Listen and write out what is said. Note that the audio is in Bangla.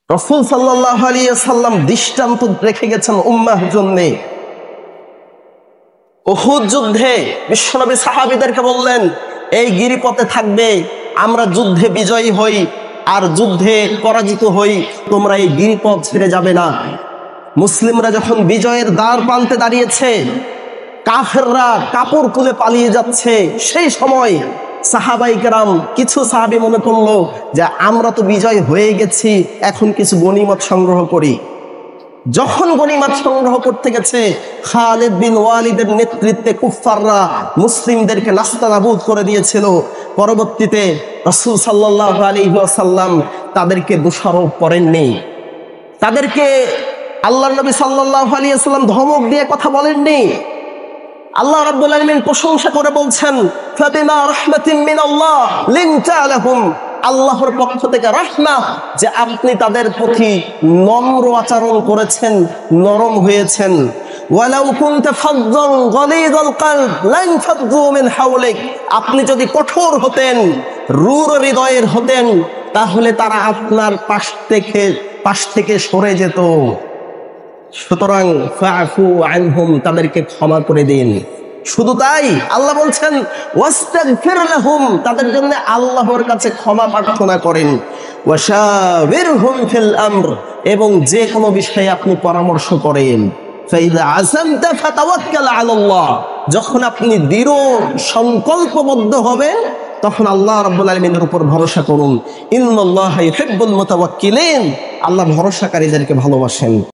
রাসূল সাল্লাল্লাহু আলাইহি ওয়াসাল্লাম দৃষ্টান্ত রেখে গেছেন উম্মাহর জন্য। উহুদ যুদ্ধে বিশ্বনবী সাহাবীদেরকে বললেন, এই গিরিপথে থাকবে, আমরা যুদ্ধে বিজয়ী হই আর যুদ্ধে পরাজিত হই, তোমরা এই গিরিপথ ছেড়ে যাবে না। মুসলিমরা যখন বিজয়ের দ্বার প্রান্তে দাঁড়িয়েছে, কাফেররা কাপড় তুলে পালিয়ে যাচ্ছে, সেই সময় সাহাবাই কেরাম কিছু সাহাবী মনে করলো যে আমরা তো বিজয় হয়ে গেছি, এখন কিছু গনিমত সংগ্রহ করি। যখন গনিমত সংগ্রহ করতে গেছে, খালিদ বিন ওয়ালিদের নেতৃত্বে কুফফাররা মুসলিমদেরকে নাস্তানাবুদ করে দিয়েছিল। পরবর্তীতে রাসূল সাল্লাল্লাহু আলাইহি ওয়াসাল্লাম তাদেরকে দোষারোপ করেননি, তাদেরকে আল্লাহর নবী সাল্লাল্লাহু আলাইহি ওয়াসাল্লাম ধমক দিয়ে কথা বলেননি। আল্লাহ রাব্বুল আলামিন প্রশংসা করে বলছেন, ফাবিমা রাহমাতিন মিনাল্লাহ লিনতা লাহুম, আল্লাহর পক্ষ থেকে রাহমাত যে আপনি তাদের প্রতি নম্র আচরণ করেছেন, নরম হয়েছেন। ওয়ালাউ কুনতা ফাযযান গালিযাল কলব লানফাযযু মিন হাওলিক, আপনি যদি কঠোর হতেন, রূঢ় হৃদয়ের হতেন, তাহলে তারা আপনার পাশ থেকে সরে যেত। সুতরাং ফাফু আনহুম, তাদেরকে ক্ষমা করে দিন। শুধু তাই, আল্লাহ বলছেন ওয়াস্তাগফির লাহুম, তাদের জন্য আল্লাহর কাছে ক্ষমা প্রার্থনা করেন। ওয়াশাবিরহুম ফিল আমর, এবং যে কোনো বিষয়ে আপনি পরামর্শ করেন। ফাইযা আযামতা ফাতাওয়াক্কাল আলাল্লাহ, যখন আপনি দৃঢ় সংকল্পবদ্ধ হবেন তখন আল্লাহ রাব্বুল আলামিনের উপর ভরসা করুন। ইন্নাল্লাহা ইউহিব্বুল মুতাওয়াক্কিলিন, আল্লাহ ভরসাকারীদেরকে ভালোবাসেন।